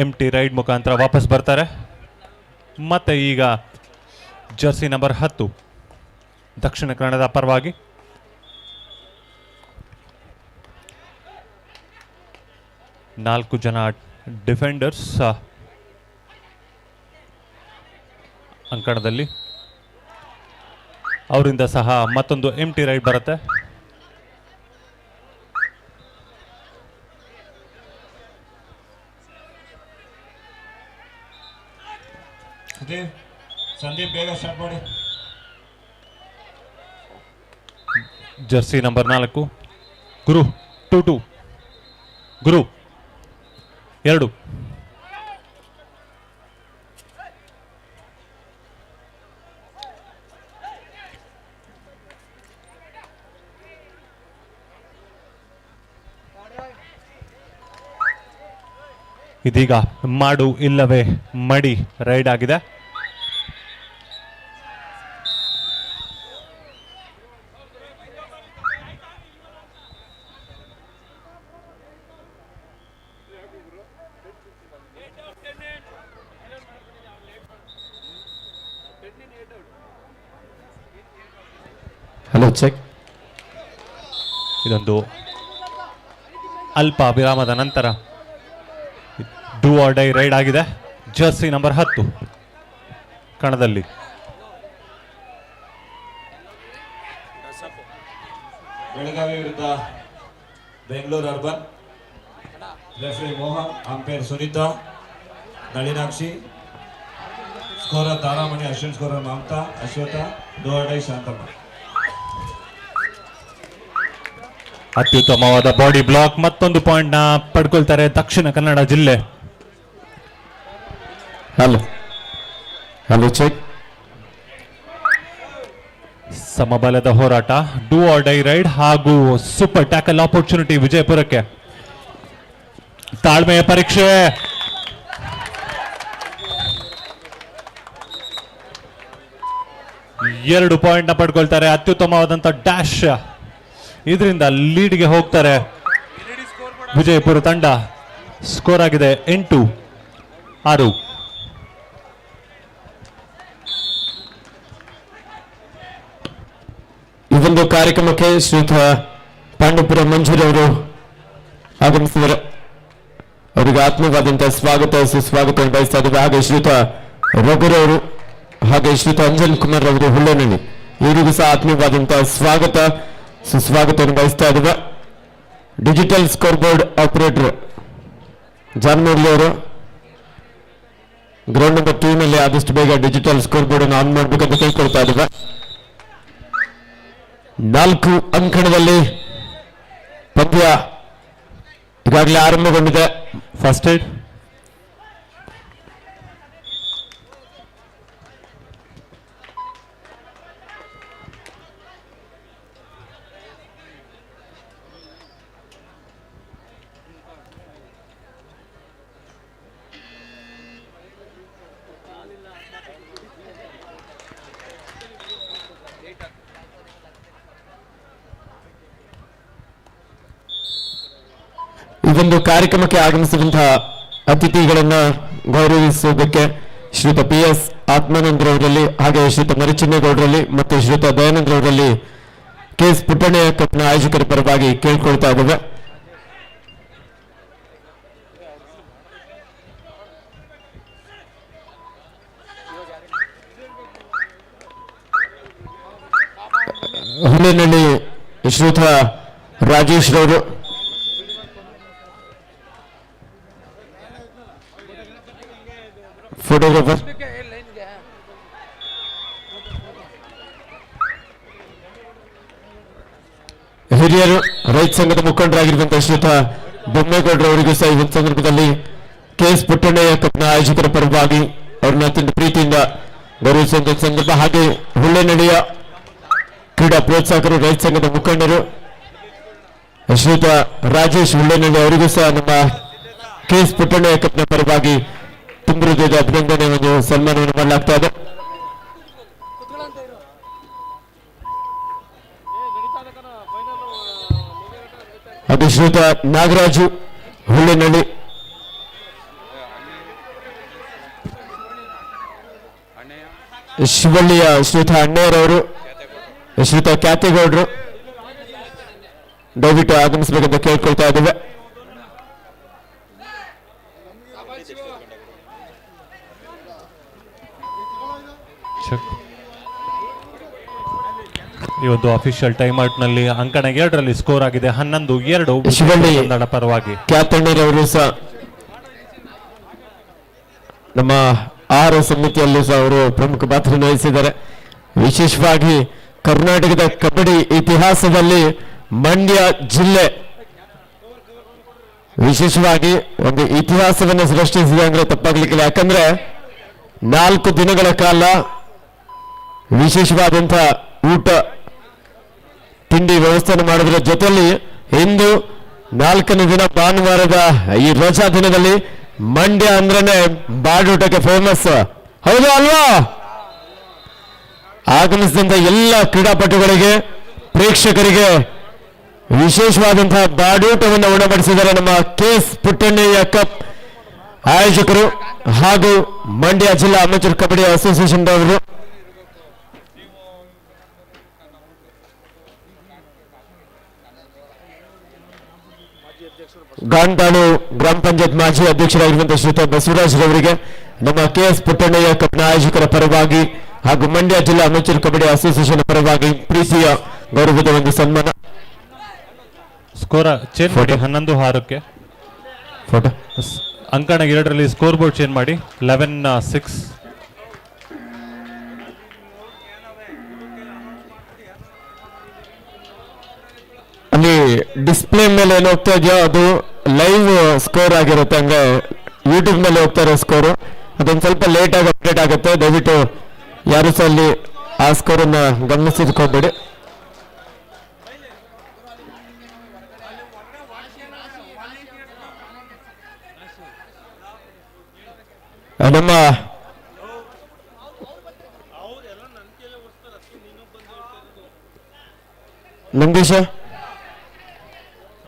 ಎಂಟಿ ride ಮುಖಾಂತರ ವಾಪಸ್ ಬರ್ತಾರೆ. ಮತ್ತೆ ಈಗ ಜರ್ಸಿ ನಂಬರ್ 10 ದಕ್ಷಿಣ ಕನ್ನಡದ ಪರವಾಗಿ ನಾಲ್ಕು ಜನ ಡಿಫೆಂಡರ್ಸ್ ಅಂಕಣದಲ್ಲಿ. ಅವರಿಂದ ಸಹ ಮತ್ತೊಂದು ಎಂಟಿ ರೈಡ್ ಬರುತ್ತೆ. ಸಂದೀಪ್ ಬೇಗ ಸ್ಟಾರ್ಟ್ ಮಾಡಿ. ಜರ್ಸಿ ನಂಬರ್ 4 ಗುರು 2-2 ಗುರು 2. ಇದೀಗ ಮಾಡು ಇಲ್ಲವೇ ಮಡಿ ರೈಡ್ ಆಗಿದೆ. Hello check. ಇದೊಂದು ಅಲ್ಪ ವಿರಾಮದ ನಂತರ ಡೂ ಆರ್ ಡೈ ರೈಡ್ ಆಗಿದೆ. ಜರ್ಸಿ ನಂಬರ್ 10 ಕಣದಲ್ಲಿ. ಬೆಳಗಾವಿ ವಿರುದ್ಧ Bengaluru urban. Referee Mohan, umpire Sunita, Nalinakshi, scorer Tharamani, assistant scorer Mamata, Ashwatha, do or die Shanthamma. ಅತ್ಯುತ್ತಮವಾದ ಬಾಡಿ ಬ್ಲಾಕ್. ಮತ್ತೊಂದು ಪಾಯಿಂಟ್ ನ ಪಡ್ಕೊಳ್ತಾರೆ ದಕ್ಷಿಣ ಕನ್ನಡ ಜಿಲ್ಲೆ. Hello hello check. ಸಮಬಲದ ಹೋರಾಟ, ಡೂ ಆರ್ ಡೈ ರೈಡ್ ಹಾಗೂ ಸೂಪರ್ ಟ್ಯಾಕಲ್ ಆಪರ್ಚುನಿಟಿ ವಿಜಯಪುರಕ್ಕೆ. ತಾಳ್ಮೆಯ ಪರೀಕ್ಷೆ. ಎರಡು ಪಾಯಿಂಟ್ ನ ಪಡ್ಕೊಳ್ತಾರೆ. ಅತ್ಯುತ್ತಮವಾದಂತ ಡ್ಯಾಶ್. ಇದರಿಂದ ಲೀಡ್ಗೆ ಹೋಗ್ತಾರೆ ವಿಜಯಪುರ ತಂಡ. ಸ್ಕೋರ್ ಆಗಿದೆ 8-6. ಇದೊಂದು ಕಾರ್ಯಕ್ರಮಕ್ಕೆ ಶ್ರೀಯುತ ಪಾಂಡವಪುರ ಮಂಜೂರವರು ಆಗಮಿಸಿದರೆ ಅವರಿಗೆ ಆತ್ಮೀಯವಾದಂತಹ ಸ್ವಾಗತ ಸುಸ್ವಾಗತ ಬಯಸ್ತಾ ಇದ್ದೇವೆ. ಹಾಗೆ ಶ್ರೀಯುತ ರಘುರವರು ಹಾಗೆ ಶ್ರೀಯುತ ಅಂಜನ್ ಕುಮಾರ್ ಅವರು ಹುಳ್ಳನಹಳ್ಳಿ ಇವರಿಗೂ ಸಹ ಆತ್ಮೀಯವಾದಂತಹ ಸ್ವಾಗತ ಸುಸ್ವಾಗತವನ್ನು ಬಯಸ್ತಾ ಇದ್ದೇವೆ. ಡಿಜಿಟಲ್ ಸ್ಕೋರ್ ಬೋರ್ಡ್ ಆಪರೇಟರ್ ಜಾನ್ಮೂರ್ಲಿ ಅವರು ಗ್ರೌಂಡ್ ನಂಬರ್ 2 ನಲ್ಲಿ ಆದಷ್ಟು ಬೇಗ ಡಿಜಿಟಲ್ ಸ್ಕೋರ್ ಬೋರ್ಡ್ ಅನ್ನು ಆನ್ ಮಾಡಬೇಕಂತ ಕೇಳ್ಕೊಳ್ತಾ ಇದ್ದೇವೆ. 4 ಅಂಕಣದಲ್ಲಿ ಪಂದ್ಯ ಈಗಾಗಲೇ ಆರಂಭಗೊಂಡಿದೆ. First aid. ಇದೊಂದು ಕಾರ್ಯಕ್ರಮಕ್ಕೆ ಆಗಮಿಸಿದಂತಹ ಅತಿಥಿಗಳನ್ನ ಗೌರವಿಸುವುದಕ್ಕೆ ಶ್ರೀಯುತ PS ಆತ್ಮಾನಂದರವರಲ್ಲಿ ಹಾಗೆ ಶ್ರೀಯುತ ಮರಿಚಿನ್ನೇಗೌಡರಲ್ಲಿ ಮತ್ತು ಶ್ರೀಯುತ ದಯಾನಂದರವರಲ್ಲಿ KS ಪುಟ್ಟಣ್ಣಯ್ಯ ಕಪ್ನ ಆಯೋಜಕರ ಪರವಾಗಿ ಕೇಳ್ಕೊಳ್ತಾ ಇದ್ದೇವೆ. ಹುಲ್ಲೇನಹಳ್ಳಿ ಶ್ರೀಯುತ ರಾಜೇಶ್ ರವರು, ಫೋಟೋಗ್ರಾಫರ್ ಹಿರಿಯರು ರೈತ ಸಂಘದ ಮುಖಂಡರಾಗಿರುವಂತಹ ಶ್ರೀಯುತ ಬೊಮ್ಮೇಗೌಡರವರಿಗೂ ಸಹ ಈ ಒಂದು ಸಂದರ್ಭದಲ್ಲಿ KS ಪುಟ್ಟಣ್ಣಯ್ಯ ಕಪ್ನ ಆಯೋಜಕರ ಪರವಾಗಿ ಅವ್ರನ್ನ ಅತ್ಯಂತ ಪ್ರೀತಿಯಿಂದ ಗೌರವಿಸುವಂತಹ ಸಂದರ್ಭ. ಹಾಗೆ ಹುಲ್ಲೇನಹಳ್ಳಿಯ ಕ್ರೀಡಾ ಪ್ರೋತ್ಸಾಹಕರು ರೈತ ಸಂಘದ ಮುಖಂಡರು ಶ್ರೀಯುತ ರಾಜೇಶ್ ಹುಲ್ಲೇನಹಳ್ಳಿ ಅವರಿಗೂ ಸಹ ನಮ್ಮ KS ಪುಟ್ಟಣ್ಣಯ್ಯ ಕಪ್ನ ಪರವಾಗಿ ತುಂಬ ಹೃದಯದ ಅಭಿನಂದನೆ ಒಂದು ಸನ್ಮಾನವನ್ನು ಮಾಡಲಾಗ್ತಾ ಇದೆ. ಅದು ಶ್ರೀಯುತ ನಾಗರಾಜು ಹುಲ್ಲೇನಹಳ್ಳಿ ಶಿವಳ್ಳಿಯ ಶ್ರೀಯುತ ಅಣ್ಣಯ್ಯರವರು, ಶ್ರೀಯುತ ಕ್ಯಾತೇಗೌಡರು ದಯವಿಟ್ಟು ಆಗಮಿಸಬೇಕಂತ ಕೇಳ್ಕೊಳ್ತಾ ಇದ್ದೇವೆ. ಈ ಒಂದು ಅಫಿಷಿಯಲ್ ಟೈಮ್ ಔಟ್ ನಲ್ಲಿ ಅಂಕಣ 2ರಲ್ಲಿ ಸ್ಕೋರ್ ಆಗಿದೆ 11-2 ಶಿವಳ್ಳಿ ತಂಡದ ಪರವಾಗಿ. ಕ್ಯಾತಣ್ಣರವರು ಸಹ ನಮ್ಮ ಆಹಾರ ಸಮಿತಿಯಲ್ಲೂ ಸಹ ಅವರು ಪ್ರಮುಖ ಪಾತ್ರ ವಹಿಸಿದ್ದಾರೆ. ವಿಶೇಷವಾಗಿ ಕರ್ನಾಟಕದ ಕಬಡ್ಡಿ ಇತಿಹಾಸದಲ್ಲಿ ಮಂಡ್ಯ ಜಿಲ್ಲೆ ವಿಶೇಷವಾಗಿ ಒಂದು ಇತಿಹಾಸವನ್ನು ಸೃಷ್ಟಿಸಿದೆ ಅಂದ್ರೆ ತಪ್ಪಾಗ್ಲಿಕ್ಕಿಲ್ಲ. ಯಾಕಂದ್ರೆ 4 ದಿನಗಳ ಕಾಲ ವಿಶೇಷವಾದಂಥ ಊಟ ತಿಂಡಿ ವ್ಯವಸ್ಥೆಯನ್ನು ಮಾಡೋದ್ರ ಜೊತೆಯಲ್ಲಿ ಇಂದು 4ನೇ ದಿನ ಭಾನುವಾರದ ಈ ರಜಾ ದಿನದಲ್ಲಿ ಮಂಡ್ಯ ಅಂದ್ರೇನೆ ಬಾಡೂಟಕ್ಕೆ ಫೇಮಸ್, ಹೌದು ಅಲ್ವಾ? ಆಗಮಿಸಿದಂತ ಎಲ್ಲ ಕ್ರೀಡಾಪಟುಗಳಿಗೆ, ಪ್ರೇಕ್ಷಕರಿಗೆ ವಿಶೇಷವಾದಂತಹ ಬಾಡೂಟವನ್ನು ಉಣಬಡಿಸಿದ್ದಾರೆ ನಮ್ಮ KS ಪುಟ್ಟಣ್ಣಯ್ಯ ಕಪ್ ಆಯೋಜಕರು ಹಾಗೂ ಮಂಡ್ಯ ಜಿಲ್ಲಾ ಅಮೆಚೂರ್ ಕಬಡ್ಡಿ ಅಸೋಸಿಯೇಷನ್ ಅವರು. ಗಾಂತಾಳು ಗ್ರಾಮ ಪಂಚಾಯತ್ ಮಾಜಿ ಅಧ್ಯಕ್ಷರಾಗಿರುವಂತಹ ಶ್ರೀಯುತ ಬಸವರಾಜ್ ರವರಿಗೆ ನಮ್ಮ KS ಪುಟ್ಟಣ್ಣಯ್ಯ ಕಪ್ನ ಆಯೋಜಕರ ಪರವಾಗಿ ಹಾಗೂ ಮಂಡ್ಯ ಜಿಲ್ಲಾ ಅಮೆಚೂರ್ ಕಬಡ್ಡಿ ಅಸೋಸಿಯೇಷನ್ ಪರವಾಗಿ ಪ್ರೀತಿಯ ಗೌರವದ ಒಂದು ಸನ್ಮಾನ. ಸ್ಕೋರ್ ಚೇಂಜ್ ಮಾಡಿ 11-6ಕ್ಕೆ. ಫೋಟೋ ಅಂಕಣ 2ರಲ್ಲಿ ಸ್ಕೋರ್ ಬೋರ್ಡ್ ಚೇಂಜ್ ಮಾಡಿ 11-6. ಅಲ್ಲಿ ಡಿಸ್ಪ್ಲೇ ಮೇಲೆ ಏನು ಹೋಗ್ತಾ ಇದೆಯೋ ಅದು ಲೈವ್ ಸ್ಕೋರ್ ಆಗಿರುತ್ತೆ, ಹಂಗೆ ಯೂಟ್ಯೂಬ್ ಮೇಲೆ ಹೋಗ್ತಾ ಇರೋ ಸ್ಕೋರು ಅದೊಂದು ಸ್ವಲ್ಪ ಲೇಟ್ ಆಗಿ ಅಪ್ಡೇಟ್ ಆಗುತ್ತೆ. ದಯವಿಟ್ಟು ಯಾರು ಸಹ ಅಲ್ಲಿ ಆ ಸ್ಕೋರನ್ನು ಗಮನಿಸಿದ್ಕೋಬೇಡಿ. ನಮ್ಮ ನಂದೀಶ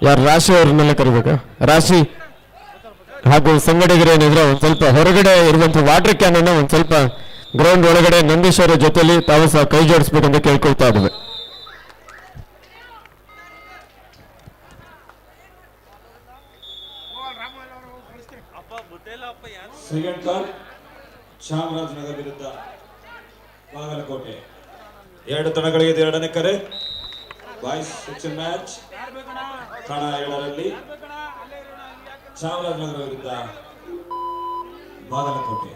ಯಾರು ರಾಶಿ ಅವ್ರನ್ನೆಲ್ಲ ಕರಿಬೇಕಾ? ರಾಶಿ ಹಾಗೂ ಸಂಗಡಿಗರು ಏನಿದ್ರೆ ಒಂದ್ ಸ್ವಲ್ಪ ಹೊರಗಡೆ ಇರುವಂತ ವಾಟರ್ ಕ್ಯಾನ್ ಅನ್ನ ಒಂದ್ ಸ್ವಲ್ಪ ಗ್ರೌಂಡ್ ಒಳಗಡೆ ನಂದೀಶ್ ಅವರ ಜೊತೆಲಿ ತಾವು ಸಹ ಕೈ ಜೋಡಿಸ್ಬೇಕಂತ ಕೇಳ್ಕೊಳ್ತಾ ಇದ್ದೇವೆ. ಸೆಕೆಂಡ್ ಕಾಲ್ ಚಾಮರಾಜನಗರ ವಿರುದ್ಧ ಬಾಗಲಕೋಟೆ. 2 ತಂಡಗಳಿಗೆ 2ನೇ ಕರೆ. ಬಾಯ್ಸ್ ಸೆಕ್ಷನ್ ಮ್ಯಾಚ್ ಕಣ 2ರಲ್ಲಿ ಚಾಮರಾಜನಗರ ವಿರುದ್ಧ ಬಾಗಲಕೋಟೆ.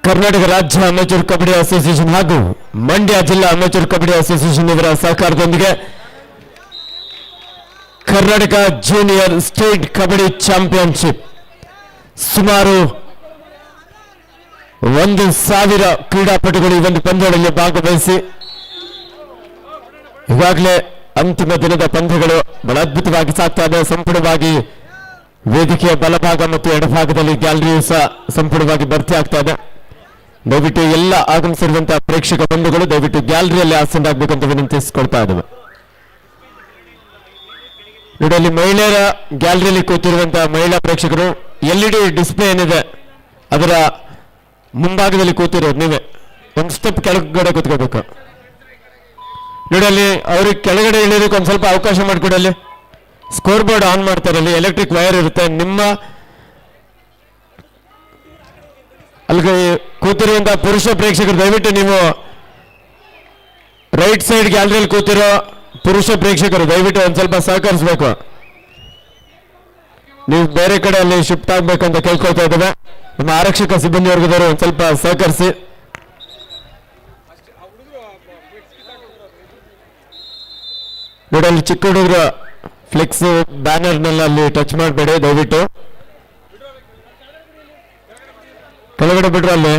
ಕರ್ನಾಟಕ ರಾಜ್ಯ ಅಮೆಚೂರ್ ಕಬಡ್ಡಿ ಅಸೋಸಿಯೇಷನ್ ಹಾಗೂ ಮಂಡ್ಯ ಜಿಲ್ಲಾ ಅಮೆಚೂರ್ ಕಬಡ್ಡಿ ಅಸೋಸಿಯೇಷನ್ ಇವರ ಸಹಕಾರದೊಂದಿಗೆ Karnataka junior state kabaddi championship ಸುಮಾರು 1,000 ಕ್ರೀಡಾಪಟುಗಳು ಈ ಒಂದು ಪಂದ್ಯಗಳಲ್ಲಿ ಭಾಗವಹಿಸಿ ಈಗಾಗಲೇ ಅಂತಿಮ ದಿನದ ಪಂದ್ಯಗಳು ಬಹಳ ಅದ್ಭುತವಾಗಿ ಸಾಗ್ತಾ ಇದೆ. ಸಂಪೂರ್ಣವಾಗಿ ವೇದಿಕೆಯ ಬಲಭಾಗ ಮತ್ತು ಎಡಭಾಗದಲ್ಲಿ ಗ್ಯಾಲರಿಯು ಸಹ ಸಂಪೂರ್ಣವಾಗಿ ಭರ್ತಿ ಆಗ್ತಾ ಇದೆ. ದಯವಿಟ್ಟು ಎಲ್ಲ ಆಗಮಿಸಿರುವಂತಹ ಪ್ರೇಕ್ಷಕ ಬಂಧುಗಳು ದಯವಿಟ್ಟು ಗ್ಯಾಲರಿಯಲ್ಲಿ ಆಸೀನರಾಗಬೇಕಂತ ವಿನಂತಿಸಿಕೊಳ್ತಾ ಇದ್ದೇವೆ. ನೋಡಿ, ಅಲ್ಲಿ ಮಹಿಳೆಯರ ಗ್ಯಾಲರಿಯಲ್ಲಿ ಕೂತಿರುವಂತಹ ಮಹಿಳಾ ಪ್ರೇಕ್ಷಕರು LED ಡಿಸ್ಪ್ಲೇ ಏನಿದೆ ಅದರ ಮುಂಭಾಗದಲ್ಲಿ ಕೂತಿರೋದು ನೀವೇ ಒಂದು ಸ್ಟೆಪ್ ಕೆಳಗಡೆ ಕೂತ್ಕೋಬೇಕು. ನೋಡಿ, ಅಲ್ಲಿ ಅವ್ರಿಗೆ ಕೆಳಗಡೆ ಇಳಿಯೋದಕ್ಕೆ ಒಂದು ಸ್ವಲ್ಪ ಅವಕಾಶ ಮಾಡಿಕೊಡಿ. ಅಲ್ಲಿ ಸ್ಕೋರ್ ಬೋರ್ಡ್ ಆನ್ ಮಾಡ್ತಾರೆ, ಅಲ್ಲಿ ಎಲೆಕ್ಟ್ರಿಕ್ ವೈರ್ ಇರುತ್ತೆ. ನಿಮ್ಮ ಅಲ್ಲಿಗೆ ಕೂತಿರುವಂತಹ ಪುರುಷ ಪ್ರೇಕ್ಷಕರು ದಯವಿಟ್ಟು ನೀವು ರೈಟ್ ಸೈಡ್ ಗ್ಯಾಲರಿಯಲ್ಲಿ ಕೂತಿರೋ ಪುರುಷ ಪ್ರೇಕ್ಷಕರು ದಯವಿಟ್ಟು ಒಂದು ಸ್ವಲ್ಪ ಸಹಕರಿಸಬೇಕು. ನೀವು ಬೇರೆ ಕಡೆ ಅಲ್ಲಿ ಶಿಫ್ಟ್ ಆಗ್ಬೇಕಂತ ಕೇಳ್ಕೊಳ್ತಾ ಇದ್ದೇವೆ. ನಮ್ಮ ಆರಕ್ಷಕ ಸಿಬ್ಬಂದಿ ವರ್ಗದವರು ಒಂದು ಸ್ವಲ್ಪ ಸಹಕರಿಸಿ. ನೋಡಿ, ಅಲ್ಲಿ ಚಿಕ್ಕ ಹುಡುಗರ ಫ್ಲೆಕ್ಸ್ ಬ್ಯಾನರ್ನೆಲ್ಲ ಅಲ್ಲಿ ಟಚ್ ಮಾಡಬೇಡಿ ದಯವಿಟ್ಟು. ಕೆಳಗಡೆ ಬಿಡ್ರು ಅಲ್ಲಿ.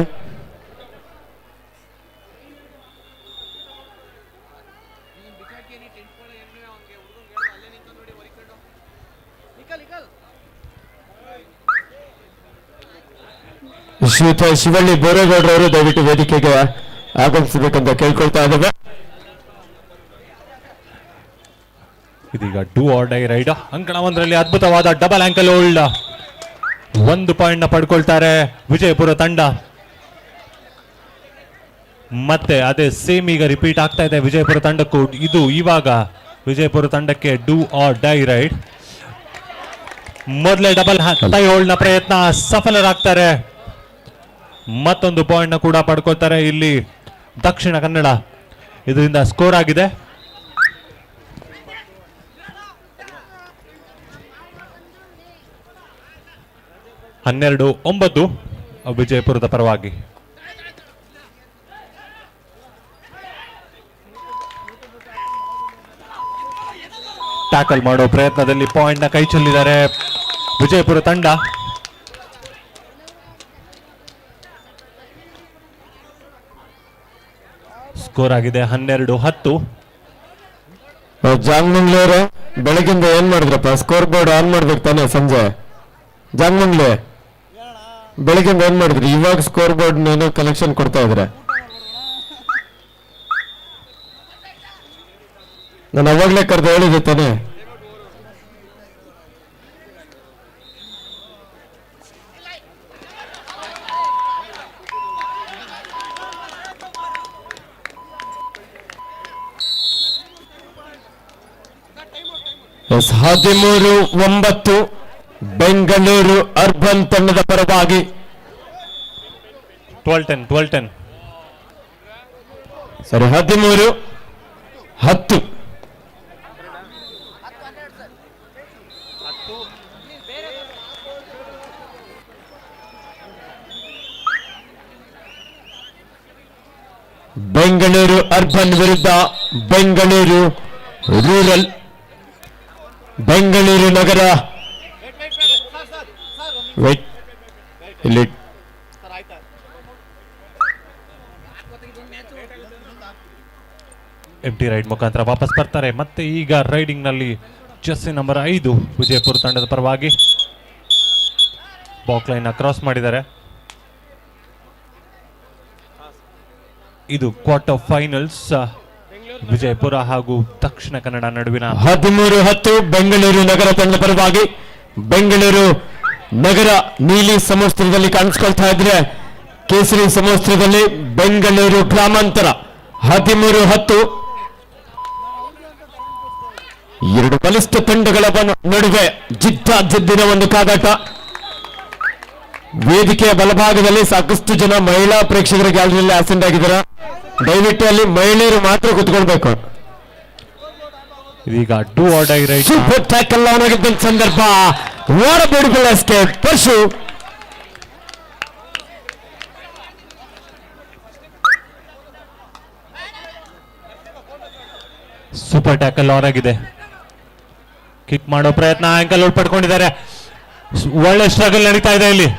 ಶ್ರೀಯುತ ಶಿವಳ್ಳಿ ಬೋರೇಗೌಡರವರು ದಯವಿಟ್ಟು ವೇದಿಕೆಗೆ ಆಗಮಿಸಬೇಕಂತ ಕೇಳ್ಕೊಳ್ತಾ ಇದ್ದೇವೆ. ಇದೀಗ ಡೂ ಆರ್ ಡೈ ರೈಡ್ ಅಂಕಣ 1ರಲ್ಲಿ ಅದ್ಭುತವಾದ ಡಬಲ್ ಆಂಕಲ್ ಹೋಲ್ಡ್ 1 ಪಾಯಿಂಟ್ ನ ಪಡ್ಕೊಳ್ತಾರೆ ವಿಜಯಪುರ ತಂಡ. ಮತ್ತೆ ಅದೇ ಸೇಮ್ ಈಗ ರಿಪೀಟ್ ಆಗ್ತಾ ಇದೆ ವಿಜಯಪುರ ತಂಡಕ್ಕೂ. ಇದು ಇವಾಗ ವಿಜಯಪುರ ತಂಡಕ್ಕೆ ಡೂ ಆರ್ ಡೈ ರೈಡ್. ಮೊದಲೇ ಡಬಲ್ ಟೈ ಹೋಲ್ಡ್ ನ ಪ್ರಯತ್ನ ಸಫಲರಾಗ್ತಾರೆ. ಮತ್ತೊಂದು ಪಾಯಿಂಟ್ ನ ಕೂಡ ಪಡ್ಕೊಳ್ತಾರೆ ಇಲ್ಲಿ ದಕ್ಷಿಣ ಕನ್ನಡ. ಇದರಿಂದ ಸ್ಕೋರ್ ಆಗಿದೆ 12-9 ವಿಜಯಪುರದ ಪರವಾಗಿ. ಟ್ಯಾಕಲ್ ಮಾಡೋ ಪ್ರಯತ್ನದಲ್ಲಿ ಪಾಯಿಂಟ್ ನ ಕೈ ಚೆಲ್ಲಿದ್ದಾರೆ ವಿಜಯಪುರ ತಂಡ. ಸ್ಕೋರ್ ಆಗಿದೆ 12-10. ಜಾಂಗ್ಮಂಗ್ಳೂರು ಬೆಳಗಿಂದ ಏನ್ ಮಾಡಿದ್ರಪ್ಪ? ಸ್ಕೋರ್ ಬೋರ್ಡ್ ಆನ್ ಮಾಡ್ಬೇಕು ತಾನೆ ಸಂಜೆ. ಜಾಂಗ್ಮಂಗ್ಲೆ ಬೆಳಗಿಂದ ಏನ್ ಮಾಡಿದ್ರಿ? ಇವಾಗ ಸ್ಕೋರ್ ಬೋರ್ಡ್ ಏನೋ ಕಲೆಕ್ಷನ್ ಕೊಡ್ತಾ ಇದ್ರೆ ನಾನು ಅವಾಗ್ಲೇ ಕರೆದು ಹೇಳಿದೆ ತಾನೆ. ಎಸ್ 13-9 ಬೆಂಗಳೂರು ಅರ್ಬನ್ ತಂಡದ ಪರವಾಗಿ. 12-10 ಸರಿ 13-10. ಬೆಂಗಳೂರು ಅರ್ಬನ್ ವಿರುದ್ಧ ಬೆಂಗಳೂರು ರೂರಲ್. ಬೆಂಗಳೂರು ನಗರ ಇಲ್ಲಿ ಎಂಟಿ ರೈಡ್ ಮುಖಾಂತರ ವಾಪಸ್ ಬರ್ತಾರೆ. ಮತ್ತೆ ಈಗ ರೈಡಿಂಗ್ ನಲ್ಲಿ ಜರ್ಸಿ ನಂಬರ್ 5 ವಿಜಯಪುರ ತಂಡದ ಪರವಾಗಿ ಬಾಕ್ ಲೈನ್ ಕ್ರಾಸ್ ಮಾಡಿದ್ದಾರೆ. ಇದು ಕ್ವಾರ್ಟರ್ ಫೈನಲ್ಸ್ ವಿಜಯಪುರ ಹಾಗೂ ದಕ್ಷಿಣ ಕನ್ನಡ ನಡುವಿನ. 13-10 ಬೆಂಗಳೂರು ನಗರ ತಂಡದ ಪರವಾಗಿ. ಬೆಂಗಳೂರು ನಗರ ನೀಲಿ ಸಮವಸ್ತ್ರದಲ್ಲಿ ಕಾಣಿಸ್ಕೊಳ್ತಾ ಇದ್ರೆ, ಕೇಸರಿ ಸಮವಸ್ತ್ರದಲ್ಲಿ ಬೆಂಗಳೂರು ಗ್ರಾಮಾಂತರ. 13-10 ಎರಡು ಬಲಿಷ್ಠ ತಂಡಗಳ ನಡುವೆ ಜಿದ್ದಿನ ಒಂದು ಕಾದಾಟ. ವೇದಿಕೆಯ ಬಲಭಾಗದಲ್ಲಿ ಸಾಕಷ್ಟು ಜನ ಮಹಿಳಾ ಪ್ರೇಕ್ಷಕರ ಗ್ಯಾಲರಿಯಲ್ಲಿ ಆಸೆಂಡ್ ಆಗಿದ್ದಾರೆ. ದಯವಿಟ್ಟು ಅಲ್ಲಿ ಮಹಿಳೆಯರು ಮಾತ್ರ ಕುತ್ಕೊಳ್ಬೇಕು. ಇದೀಗ do or die raid. Super tackle on ಆಗಿದ್ದ ಸಂದರ್ಭ. What a beautiful escape Parshu. Super tackle on ಆಗಿದೆ. ಕಿಕ್ ಮಾಡೋ ಪ್ರಯತ್ನ, ಆಂಕಲ್ ಔಟ್ ಪಡ್ಕೊಂಡಿದ್ದಾರೆ. ಒಳ್ಳೆ ಸ್ಟ್ರಗಲ್ ನಡೀತಾ ಇದೆ ಇಲ್ಲಿ.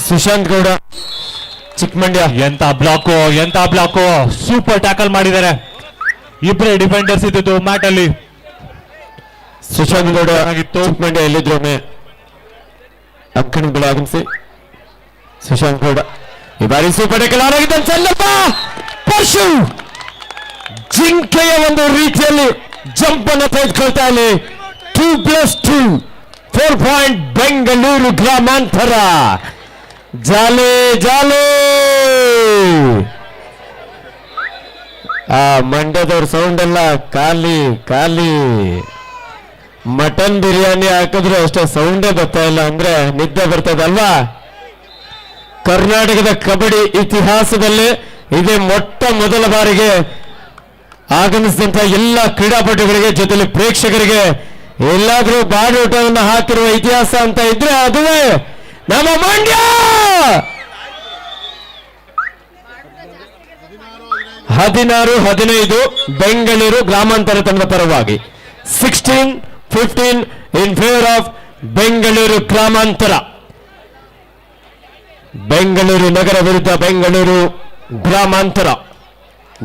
ಸುಶಾಂತ್ ಗೌಡ ಚಿಕ್ಕಮಂಡ್ಯ. ಎಂತ ಬ್ಲಾಕು ಸೂಪರ್ ಟ್ಯಾಕಲ್ ಮಾಡಿದ್ದಾರೆ. ಇಬ್ಬರೇ ಡಿಫೆಂಡರ್ಸ್ ಇದ್ದು ಮ್ಯಾಟ್ ಅಲ್ಲಿ. ಸುಶಾಂತ್ ಗೌಡ ಚಿಕ್ಕಮಂಡ್ಯ ಎಲ್ಲಿದ್ರು ಅಂಕಣಗಳು ಆಗಮಿಸಿ. ಸುಶಾಂತ್ ಗೌಡ ಈ ಬಾರಿ ಸೂಪರ್ ಟ್ಯಾಕಲ್ ಆನ್ ಆಗಿದ್ದ ಸಂದರ್ಭ. ಪರ್ಶು ಜಿಂಕೆಯ ಒಂದು ರೀತಿಯಲ್ಲಿ ಜಂಪ್ ಅನ್ನು ತೆಗೆದುಕೊಳ್ತಾ ಇಲ್ಲಿ. 2+2 4 ಪಾಯಿಂಟ್ ಬೆಂಗಳೂರು ಗ್ರಾಮಾಂತರ. ಜಾಲೆ ಆ ಮಂಡ್ಯದವ್ರ ಸೌಂಡ್ ಎಲ್ಲ ಖಾಲಿ. ಮಟನ್ ಬಿರಿಯಾನಿ ಹಾಕಿದ್ರು ಅಷ್ಟೇ ಸೌಂಡೇ ಬರ್ತಾ ಇಲ್ಲ ಅಂದ್ರೆ ನಿದ್ದೆ ಬರ್ತದಲ್ವಾ. ಕರ್ನಾಟಕದ ಕಬಡ್ಡಿ ಇತಿಹಾಸದಲ್ಲಿ ಇದೇ ಮೊಟ್ಟ ಮೊದಲ ಬಾರಿಗೆ ಆಗಮಿಸಿದಂತ ಎಲ್ಲ ಕ್ರೀಡಾಪಟುಗಳಿಗೆ ಜೊತೆಲಿ ಪ್ರೇಕ್ಷಕರಿಗೆ ಎಲ್ಲಾದ್ರೂ ಬಾಡೂಟವನ್ನು ಹಾಕಿರುವ ಇತಿಹಾಸ ಅಂತ ಇದ್ರೆ ಅದುವೇ ನಮ್ಮ ಮಂಡ್ಯ. 16-15 ಬೆಂಗಳೂರು ಗ್ರಾಮಾಂತರ ತಂಡದ ಪರವಾಗಿ. 16-15 ಇನ್ ಫೇವರ್ ಆಫ್ ಬೆಂಗಳೂರು ಗ್ರಾಮಾಂತರ. ಬೆಂಗಳೂರು ನಗರ ವಿರುದ್ಧ ಬೆಂಗಳೂರು ಗ್ರಾಮಾಂತರ.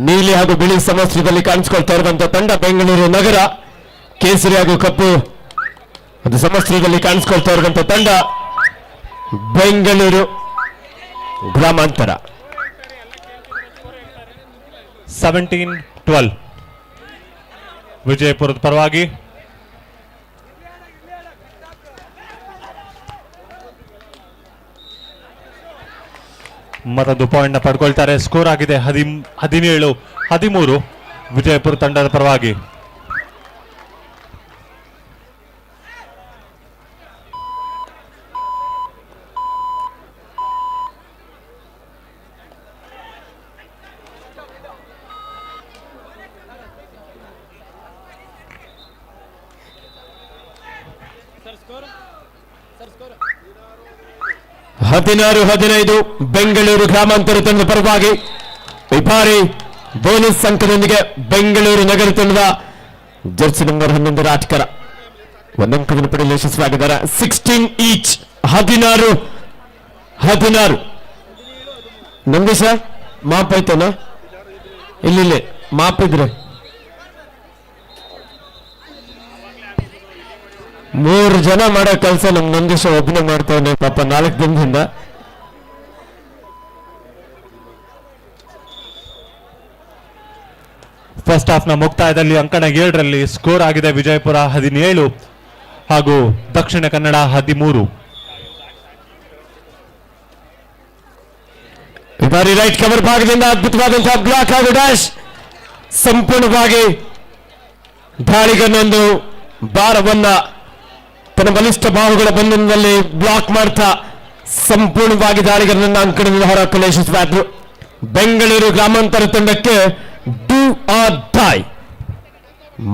ನೀಲಿ ಹಾಗೂ ಬಿಳಿ ಸಮವಸ್ತ್ರದಲ್ಲಿ ಕಾಣಿಸಿಕೊಳ್ತಾ ಇರುವಂತಹ ತಂಡ ಬೆಂಗಳೂರು ನಗರ. ಕೇಸರಿ ಹಾಗೂ ಕಪ್ಪು ಅದು ಸಮವಸ್ತ್ರದಲ್ಲಿ ಕಾಣಿಸಿಕೊಳ್ತಾ ಇರುವಂತಹ ತಂಡ ಬೆಂಗಳೂರು ಗ್ರಾಮಾಂತರ. 17-12 ವಿಜಯಪುರದ ಪರವಾಗಿ. ಮತ್ತೊಂದು ಪಾಯಿಂಟ್ ನ ಪಡ್ಕೊಳ್ತಾರೆ. ಸ್ಕೋರ್ ಆಗಿದೆ 17-13 ವಿಜಯಪುರ ತಂಡದ ಪರವಾಗಿ. ಹದಿನಾರು 15 ಬೆಂಗಳೂರು ಗ್ರಾಮಾಂತರ ತಂಡದ ಪರವಾಗಿ. ಈ ಬಾರಿ ಬೋನಸ್ ಅಂಕದೊಂದಿಗೆ ಬೆಂಗಳೂರು ನಗರ ತಂಡದ ಜರ್ಸಿ ನಂಬರ್ 11 ಆಟಗಾರ ಒಂದಂಕವನ್ನು ಪಡೆಯಲು ಯಶಸ್ವಿಯಾಗಿದ್ದಾರೆ. 16 ಈಚ್. 16 ನಂದೀಶ ಮಾಪ್ ಆಯ್ತಾನ? ಇಲ್ಲಿ ಮಾಪ್ ಇದ್ರೆ 3 ಜನ ಮಾಡೋ ಕೆಲಸ ನಮ್ ನಂದೀಶ ಒಬ್ಬನೇ ಮಾಡ್ತಾವನೆ ಪಾಪ 4 ದಿನದಿಂದ. ಫಸ್ಟ್ ಹಾಫ್ ನ ಮುಕ್ತಾಯದಲ್ಲಿ ಅಂಕಣ 7ರಲ್ಲಿ ಸ್ಕೋರ್ ಆಗಿದೆ ವಿಜಯಪುರ 17 ಹಾಗೂ ದಕ್ಷಿಣ ಕನ್ನಡ 13. ಈ ಬಾರಿ ರೈಟ್ ಕವರ್ ಭಾಗದಿಂದ ಅದ್ಭುತವಾದಂತಹ ಬ್ಲಾಕ್ ಹಾಗೂ ಡ್ಯಾಶ್ ಸಂಪೂರ್ಣವಾಗಿ ದಾಳಿಗನ್ನೊಂದು ಭಾರವನ್ನ ತನ್ನ ಬಲಿಷ್ಠ ಬಾಹುಗಳ ಬಂಧನದಲ್ಲಿ ಬ್ಲಾಕ್ ಮಾಡ್ತಾ ಸಂಪೂರ್ಣವಾಗಿ ದಾಳಿಗರನ್ನ ಅಂಕಣದಿಂದ ಹೊರಹಾಕಲು ಯಶಸ್ವಿಯಾದ್ರು. ಬೆಂಗಳೂರು ಗ್ರಾಮಾಂತರ ತಂಡಕ್ಕೆ ಡೂ ಆರ್ ಡೈ,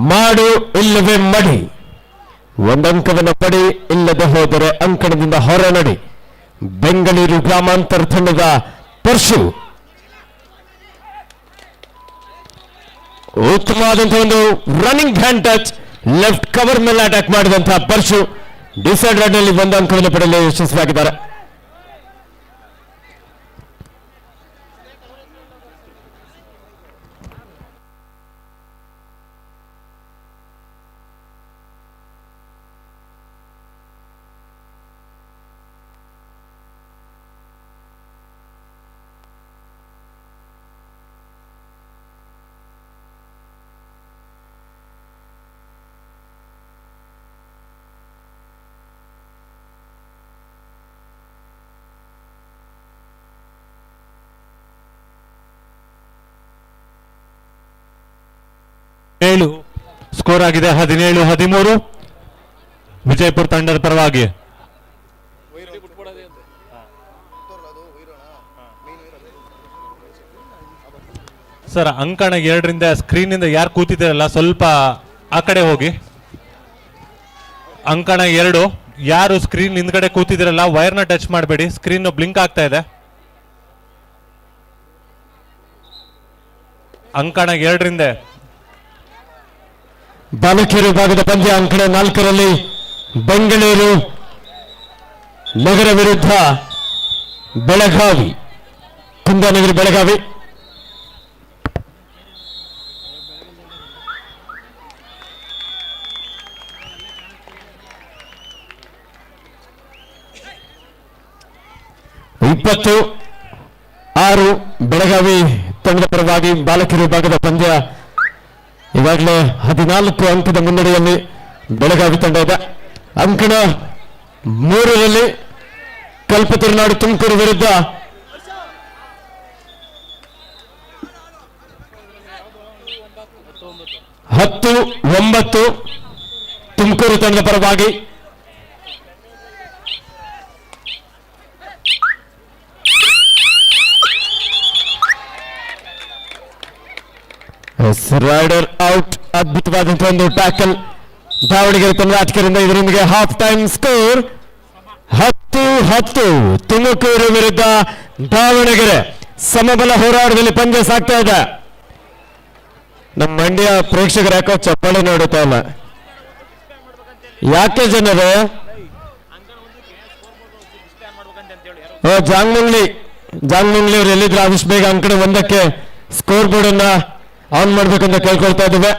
ಮಾಡು ಇಲ್ಲವೇ ಮಡಿ. ಒಂದಂಕವನ್ನು ಪಡಿ, ಇಲ್ಲದೆ ಹೋದರೆ ಅಂಕಣದಿಂದ ಹೊರ ನಡಿ. ಬೆಂಗಳೂರು ಗ್ರಾಮಾಂತರ ತಂಡದ ಪರ್ಶು ಉತ್ತಮವಾದಂತಹ ಒಂದು running hand touch, left cover ಮೇಲೆ ಅಟ್ಯಾಕ್ ಮಾಡಿದಂತಹ ಪರ್ಶು ಡಿಸೈಡ್ ರನ್ ನಲ್ಲಿ ಒಂದು ಅಂಕವನ್ನು ಪಡೆಯಲು ಯಶಸ್ವಿಯಾಗಿದ್ದಾರೆ. ಸ್ಕೋರ್ ಆಗಿದೆ 17-13 ವಿಜಯಪುರ ತಂಡದ ಪರವಾಗಿ. ಸರ್, ಅಂಕಣ 2ರಿಂದ ಸ್ಕ್ರೀನ್ ಇಂದ ಯಾರು ಕೂತಿದ್ದೀರಲ್ಲ ಸ್ವಲ್ಪ ಆ ಕಡೆ ಹೋಗಿ. ಅಂಕಣ 2 ಯಾರು ಸ್ಕ್ರೀನ್ ಹಿಂದ್ಗಡೆ ಕೂತಿದ್ದೀರಲ್ಲ ವೈರ್ನ ಟಚ್ ಮಾಡಬೇಡಿ, ಸ್ಕ್ರೀನ್ ಬ್ಲಿಂಕ್ ಆಗ್ತಾ ಇದೆ. ಅಂಕಣ 2ರಿಂದ ಬಾಲಕಿಯರು ಭಾಗದ ಪಂದ್ಯ ಅಂಕಣ 4ರಲ್ಲಿ ಬೆಂಗಳೂರು ನಗರ ವಿರುದ್ಧ ಬೆಳಗಾವಿ, ಕುಂದಾನಗರಿ ಬೆಳಗಾವಿ. ಇಪ್ಪತ್ತು 6 ಬೆಳಗಾವಿ ತಂಡದ ಪರವಾಗಿ ಬಾಲಕಿಯರು ಭಾಗದ ಪಂದ್ಯ. ಈಗಾಗಲೇ 14 ಅಂಕದ ಮುನ್ನಡೆಯಲ್ಲಿ ಬೆಳಗಾವಿ ತಂಡ ಇದೆ. ಅಂಕಣ 3ರಲ್ಲಿ ಕಲ್ಪತರುನಾಡು ತುಮಕೂರು ವಿರುದ್ಧ 10-9 ತುಮಕೂರು ತಂಡದ ಪರವಾಗಿ. Rider out. ಅದ್ಭುತವಾದಂತಹ ಒಂದು ಟ್ಯಾಕಲ್ ದಾವಣಗೆರೆ ತಂಡ ಆಟಗಾರರಿಂದ. ಇದರೊಂದಿಗೆ ಹಾಫ್ ಟೈಮ್ ಸ್ಕೋರ್ 10-10 ತುಮಕೂರು ವಿರುದ್ಧ ದಾವಣಗೆರೆ. ಸಮಬಲ ಹೋರಾಟದಲ್ಲಿ ಪಂದ್ಯ ಸಾಗ್ತಾ ಇದೆ. ನಮ್ಮ ಮಂಡ್ಯ ಪ್ರೇಕ್ಷಕರು ಯಾಕೋ ಚಪ್ಪಾಳೆ ನೋಡುತ್ತಾ ಇಲ್ಲ, ಯಾಕೆ ಜನರು? ಜಾಂಗ್ಮಂಗ್ಲಿ ಅವ್ರು ಎಲ್ಲಿದ್ರು ಆದಷ್ಟು ಬೇಗ ಅಂಕಣ 1ಕ್ಕೆ ಸ್ಕೋರ್ ಬೋರ್ಡ್ ಅನ್ನ ಆನ್ ಮಾಡ್ಬೇಕಂತ ಕೇಳ್ಕೊಳ್ತಾ ಇದ್ದೇವೆ.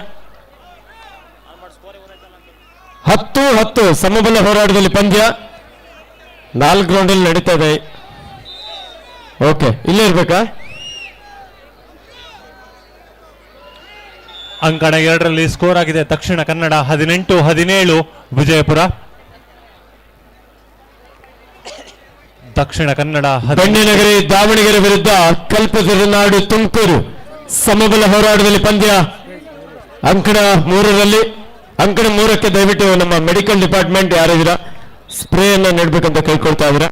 10-10 ಸಮಬಲ ಹೋರಾಟದಲ್ಲಿ ಪಂದ್ಯ 4 ರೌಂಡಲ್ಲಿ ನಡೀತಾ ಇದೆ. ಓಕೆ, ಇಲ್ಲೇ ಇರ್ಬೇಕಾ? ಅಂಕಣ 2ರಲ್ಲಿ ಸ್ಕೋರ್ ಆಗಿದೆ ದಕ್ಷಿಣ ಕನ್ನಡ 18-17 ವಿಜಯಪುರ. ದಕ್ಷಿಣ ಕನ್ನಡ ಬೆಣ್ಣೆನಗರಿ ದಾವಣಗೆರೆ ವಿರುದ್ಧ ಕಲ್ಪತರುನಾಡು ತುಮಕೂರು ಸಮಬಲ ಹೋರಾಟದಲ್ಲಿ ಪಂದ್ಯ ಅಂಕಣ 3ರಲ್ಲಿ ಅಂಕಣ 3ಕ್ಕೆ ದಯವಿಟ್ಟು ನಮ್ಮ ಮೆಡಿಕಲ್ ಡಿಪಾರ್ಟ್ಮೆಂಟ್ ಯಾರಿದ್ದೀರ ಸ್ಪ್ರೇ ಅನ್ನ ನೀಡಬೇಕಂತ ಕೇಳ್ಕೊಳ್ತಾ ಇದ್ದೀರಾ.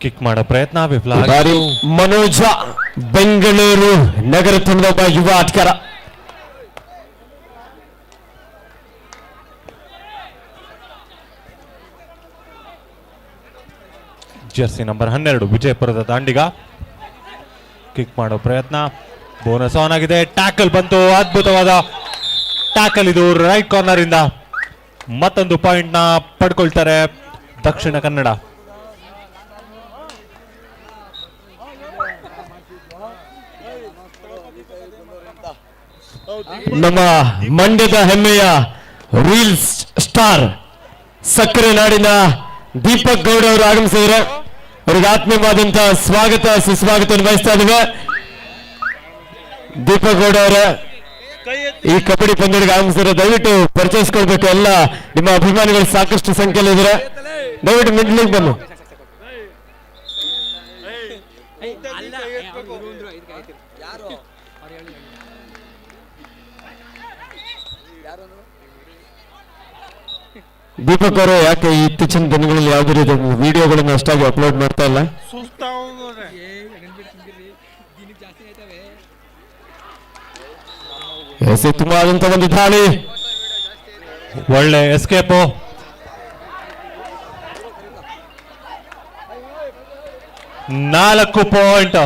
ಕಿಕ್ ಮಾಡೋ ಪ್ರಯತ್ನ ವಿಫಲ ಬಾರಿ ಮನೋಜ ಬೆಂಗಳೂರು ನಗರ ತಂಡದ ಒಬ್ಬ ಯುವ ಆಟಗಾರ. ಜರ್ಸಿ ನಂಬರ್ 12 ವಿಜಯಪುರದ ದಾಂಡಿಗ ಕಿಕ್ ಮಾಡೋ ಪ್ರಯತ್ನ ಬೋನಸ್ ಆನ್ ಆಗಿದೆ. ಟ್ಯಾಕಲ್ ಬಂತು, ಅದ್ಭುತವಾದ ಟ್ಯಾಕಲ್ ಇದು ರೈಟ್ ಕಾರ್ನರ್ ಇಂದ. ಮತ್ತೊಂದು ಪಾಯಿಂಟ್ ನ ಪಡ್ಕೊಳ್ತಾರೆ ದಕ್ಷಿಣ ಕನ್ನಡ. ನಮ್ಮ ಮಂಡ್ಯದ ಹೆಮ್ಮೆಯ ರೀಲ್ ಸ್ಟಾರ್ ಸಕ್ಕರೆ ನಾಡಿನ ದೀಪಕ್ ಗೌಡ ಅವರು ಆಗಮಿಸಿದರೆ ಅವರಿಗೆ ಆತ್ಮೀಯವಾದಂತಹ ಸ್ವಾಗತ ಸುಸ್ವಾಗತ ಬಯಸ್ತಾ ಇದ್ದೇವೆ. ದೀಪಕ್ ಗೌಡ ಅವರ ಈ ಕಬಡ್ಡಿ ಪಂದ್ಯಕ್ಕೆ ಆಗಮಿಸಿದರೆ ದಯವಿಟ್ಟು ಪರಿಚಯಿಸ್ಕೊಳ್ಬೇಕು. ಎಲ್ಲ ನಿಮ್ಮ ಅಭಿಮಾನಿಗಳು ಸಾಕಷ್ಟು ಸಂಖ್ಯೆಯಲ್ಲಿ ಇದ್ದಾರೆ, ದಯವಿಟ್ಟು ಮಿಡ್ಲಿಗೆ ಬನ್ನಿ. ದೀಪಕ್ ಅವರು ಯಾಕೆ ಇತ್ತೀಚಿನ ದಿನಗಳಲ್ಲಿ ಯಾವುದೇ ರೀತಿ ವಿಡಿಯೋಗಳನ್ನು ಅಷ್ಟಾಗಿ ಅಪ್ಲೋಡ್ ಮಾಡ್ತಾ ಇಲ್ಲ? ತುಂಬಾ ಆದಂತ ಒಂದು ದಾಳಿ, ಒಳ್ಳೆ ಎಸ್ಕೇಪು. ನಾಲ್ಕು ಪಾಯಿಂಟ್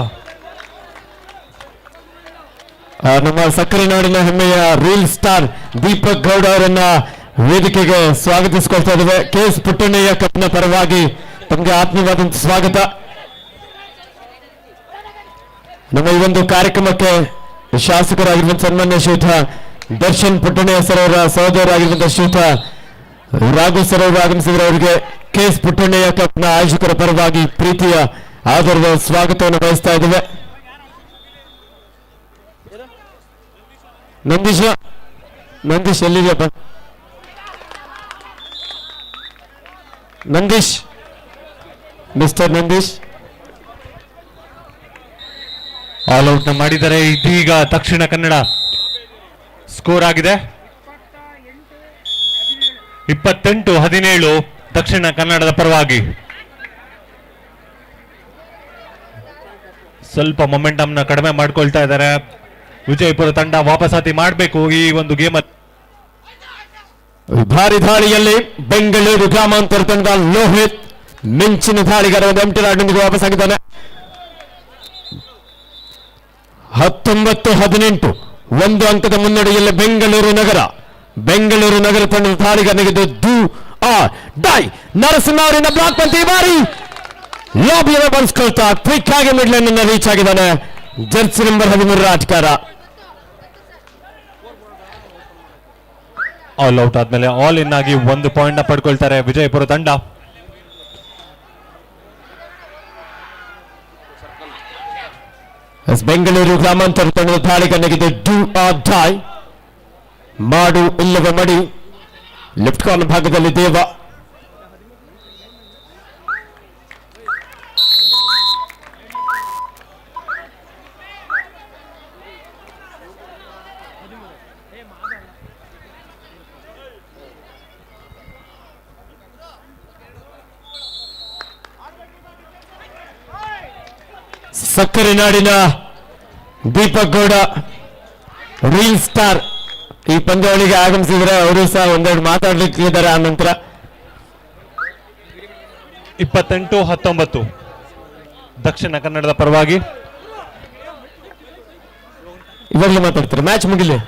ನಮ್ಮ ಸಕ್ಕರೆ ನಾಡಿನ ಹೆಮ್ಮೆಯ ರೀಲ್ ಸ್ಟಾರ್ ದೀಪಕ್ ಗೌಡ ಅವರನ್ನ ವೇದಿಕೆಗೆ ಸ್ವಾಗತಿಸಿಕೊಳ್ತಾ ಇದ್ದೇವೆ. KS ಪುಟ್ಟಣ್ಣಯ್ಯ ಕಪ್ನ ಪರವಾಗಿ ತಮಗೆ ಆತ್ಮೀಯವಾದಂತ ಸ್ವಾಗತ. ನಮ್ಮ ಈ ಒಂದು ಕಾರ್ಯಕ್ರಮಕ್ಕೆ ಶಾಸಕರಾಗಿರುವಂತ ಸನ್ಮಾನ್ಯ ಶ್ರೀಯುತ ದರ್ಶನ್ ಪುಟ್ಟಣ್ಣಯ್ಯ ಸರ್ ಅವರ ಸಹೋದರರಾಗಿರುವಂತ ಶ್ರೀಯುತ ರಾಘು ಸರ್ ಅವರು ಆಗಮಿಸಿದರೆ ಅವರಿಗೆ KS ಪುಟ್ಟಣ್ಣಯ್ಯ ಕಪ್ನ ಆಯೋಜಕರ ಪರವಾಗಿ ಪ್ರೀತಿಯ ಆದರದ ಸ್ವಾಗತವನ್ನು ಬಯಸ್ತಾ ಇದ್ದೇವೆ. ನಂದೀಶ್ ಎಲ್ಲಿದೆಯಪ್ಪ? Nandish, mister Nandish all out ನ ಮಾಡಿದರೆ. ಇದೀಗ ದಕ್ಷಿಣ ಕನ್ನಡ ಸ್ಕೋರ್ ಆಗಿದೆ 28-17 ದಕ್ಷಿಣ ಕನ್ನಡದ ಪರವಾಗಿ. ಸ್ವಲ್ಪ ಮೊಮೆಂಟಮ್ ನ ಕಡಿಮೆ ಮಾಡ್ಕೊಳ್ತಾ ಇದ್ದಾರೆ ವಿಜಯಪುರ ತಂಡ. ವಾಪಸಾತಿ ಮಾಡಬೇಕು ಈ ಒಂದು ಗೇಮ್ ಅಲ್ಲಿ. ಭಾರಿ ದಾಳಿಯಲ್ಲಿ ಬೆಂಗಳೂರು ಗ್ರಾಮಾಂತರ ತಂಡ ಲೋಹಿತ್ ಮಿಂಚಿನ ದಾಳಿಗಾರ ಎಂಟಿ ರಾಡ್ನೊಂದಿಗೆ ವಾಪಸ್ಸಾಗಿದ್ದಾನೆ. 19-18 ಒಂದು ಅಂಕದ ಮುನ್ನಡೆಯಲ್ಲಿ ಬೆಂಗಳೂರು ನಗರ ತಂಡದ ದಾಳಿಗಾರನಿಗೆ ಡೂ ಆರ್ ಡೈ. ನರಸಿಂಹ ಅವರಿಂದ ಬ್ಲಾಕ್ ಬಂತು. ಈ ಬಾರಿ ಲಾಬಿಯನ್ನು ಬಳಸ್ಕೊಳ್ತಾ ಕ್ವಿಕ್ ಆಗಿ ಮಿಡ್ ಲೈನ್ ಅನ್ನು ರೀಚ್ ಆಗಿದ್ದಾನೆ ಜರ್ಸಿ ನಂಬರ್ 13 ಆಟಗಾರ. ಆಲ್ ಔಟ್ ಆದ್ಮೇಲೆ ಆಲ್ ಇನ್ ಆಗಿ 1 ಪಾಯಿಂಟ್ ನ ಪಡ್ಕೊಳ್ತಾರೆ ವಿಜಯಪುರ ತಂಡ. ಬೆಂಗಳೂರು ಗ್ರಾಮಾಂತರ ತಂಡದ ದಾಳಿಗಾರನಿಗೆ ಡೂ ಆರ್ ಡೈ. ಮಾಡು ಇಲ್ಲವ ಮಡಿ. ಲೆಫ್ಟ್ ಕಾರ್ನರ್ ಭಾಗದಲ್ಲಿ ದೇವ. ಸಕ್ಕರೆ ನಾಡಿನ ದೀಪಕ್ ಗೌಡ ರೀಲ್ ಸ್ಟಾರ್ ಈ ಪಂದ್ಯಾವಳಿಗೆ ಆಗಮಿಸಿದ್ರೆ ಅವರು ಸಹ ಒಂದೆರಡು ಮಾತಾಡ್ಲಿಕ್ಕೆ ಇದ್ದಾರೆ. ಆ ನಂತರ 28-19 ದಕ್ಷಿಣ ಕನ್ನಡದ ಪರವಾಗಿ. ಇವಾಗಲೇ ಮಾತಾಡ್ತಾರೆ, ಮ್ಯಾಚ್ ಮುಗಿಲಿ.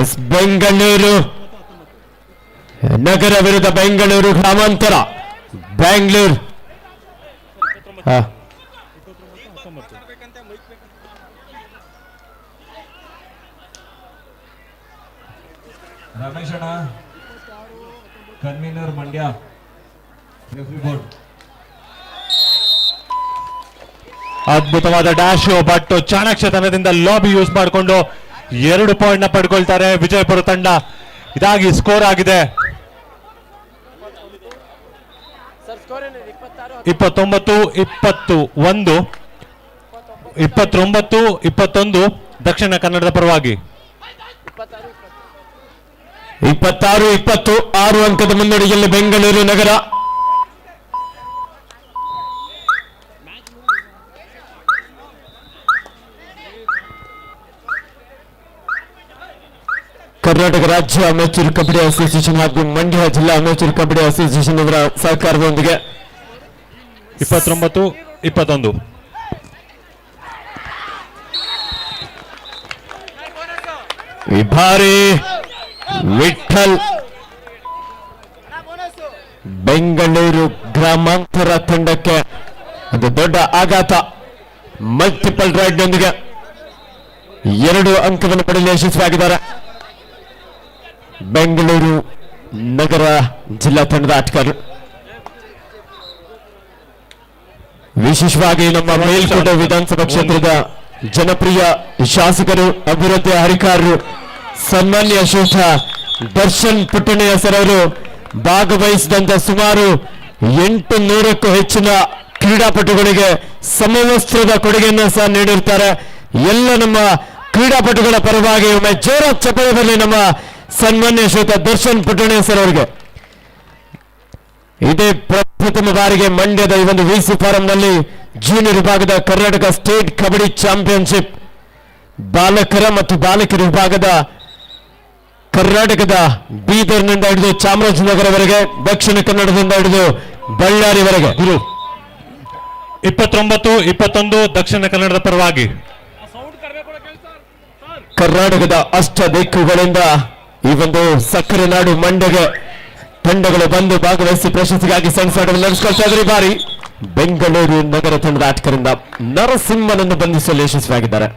ಎಸ್ ಬೆಂಗಳೂರು ನಗರ ವಿರುದ್ಧ ಬೆಂಗಳೂರು ಗ್ರಾಮಾಂತರ. ಬೆಂಗಳೂರು ರಮೇಶ್ ಅಣ್ಣ, ಕನ್ವೀನರ್ ಮಂಡ್ಯ, ರೆಫ್ರಿ ಬೋರ್ಡ್. ಅದ್ಭುತವಾದ ಡ್ಯಾಶ್, ಬಟ್ ಚಾಣಾಕ್ಷತನದಿಂದ ಲಾಬಿ ಯೂಸ್ ಮಾಡಿಕೊಂಡು 2 ಪಾಯಿಂಟ್ ನ ಪಡ್ಕೊಳ್ತಾರೆ ವಿಜಯಪುರ ತಂಡ. ಇದಾಗಿ ಸ್ಕೋರ್ ಆಗಿದೆ 29-21, 29-21 ದಕ್ಷಿಣ ಕನ್ನಡದ ಪರವಾಗಿ. 26-20 6 ಅಂಕದ ಮುನ್ನಡೆಯಲ್ಲಿ ಬೆಂಗಳೂರು ನಗರ. ಕರ್ನಾಟಕ ರಾಜ್ಯ ಅಮೆಚೂರ್ ಕಬಡ್ಡಿ ಅಸೋಸಿಯೇಷನ್ ಹಾಗೂ ಮಂಡ್ಯ ಜಿಲ್ಲಾ ಅಮೆಚೂರ್ ಕಬಡ್ಡಿ ಅಸೋಸಿಯೇಷನ್ ಅವರ ಸಹಕಾರದೊಂದಿಗೆ 29-21 ವಿಭಾರಿ ವಿಠಲ್ ಬೆಂಗಳೂರು ಗ್ರಾಮಾಂತರ ತಂಡಕ್ಕೆ ಒಂದು ದೊಡ್ಡ ಆಘಾತ. ಮಲ್ಟಿಪಲ್ ರೈಡ್ನೊಂದಿಗೆ 2 ಅಂಕವನ್ನು ಪಡೆಯಲು ಯಶಸ್ವಿಯಾಗಿದ್ದಾರೆ ಬೆಂಗಳೂರು ನಗರ ಜಿಲ್ಲಾ ತಂಡದ ಆಟಗಾರರು. ವಿಶೇಷವಾಗಿ ನಮ್ಮ ಮೇಲ್ಕೋಟೆ ವಿಧಾನಸಭಾ ಕ್ಷೇತ್ರದ ಜನಪ್ರಿಯ ಶಾಸಕರು, ಅಭಿವೃದ್ಧಿ ಅಧಿಕಾರರು, ಸನ್ಮಾನ್ಯ ಶ್ರೇಷ್ಠ ದರ್ಶನ್ ಪುಟ್ಟಣಯ್ಯ ಸರ್ ಅವರು ಭಾಗವಹಿಸಿದಂತ ಸುಮಾರು 800ಕ್ಕೂ ಹೆಚ್ಚಿನ ಕ್ರೀಡಾಪಟುಗಳಿಗೆ ಸಮವಸ್ತ್ರದ ಕೊಡುಗೆಯನ್ನು ಸಹ ನೀಡಿರ್ತಾರೆ. ಎಲ್ಲ ನಮ್ಮ ಕ್ರೀಡಾಪಟುಗಳ ಪರವಾಗಿ ಒಮ್ಮೆ ಜೋರ ಚಪ್ಪಾಳೆ ಬರಲಿ ನಮ್ಮ ಸನ್ಮಾನ್ಯ ಶ್ರೇಷ್ಠ ದರ್ಶನ್ ಪುಟ್ಟಣಯ್ಯ ಸರ್ ಅವರಿಗೆ. ಇದೇ ಪ್ರಥಮ ಬಾರಿಗೆ ಮಂಡ್ಯದ ಈ ಒಂದು ವಿಸಿ ಫಾರಂನಲ್ಲಿ ಜೂನಿಯರ್ ವಿಭಾಗದ ಕರ್ನಾಟಕ ಸ್ಟೇಟ್ ಕಬಡ್ಡಿ ಚಾಂಪಿಯನ್ಶಿಪ್ ಬಾಲಕರ ಮತ್ತು ಬಾಲಕಿಯರ ವಿಭಾಗದ ಕರ್ನಾಟಕದ ಬೀದರ್ನಿಂದ ಹಿಡಿದು ಚಾಮರಾಜನಗರವರೆಗೆ, ದಕ್ಷಿಣ ಕನ್ನಡದಿಂದ ಹಿಡಿದು ಬಳ್ಳಾರಿವರೆಗೆ 29-21 ದಕ್ಷಿಣ ಕನ್ನಡದ ಪರವಾಗಿ. ಕರ್ನಾಟಕದ ಅಷ್ಟ ದಿಕ್ಕುಗಳಿಂದ ಈ ಒಂದು ಸಕ್ಕರೆ ನಾಡು ಮಂಡ್ಯಗೆ ತಂಡಗಳು ಬಂದು ಭಾಗವಹಿಸಿ ಪ್ರಶಸ್ತಿಗಾಗಿ ಸೆಣಸಾಟವನ್ನು ನಡೆಸಿಕೊಳ್ತಾ ಇದ್ದಾರೆ. ಈ ಬಾರಿ ಬೆಂಗಳೂರು ನಗರ ತಂಡದ ಆಟಗಾರರಿಂದ ನರಸಿಂಹನನ್ನು ಬಂಧಿಸಲು ಯಶಸ್ವಿಯಾಗಿದ್ದಾರೆ.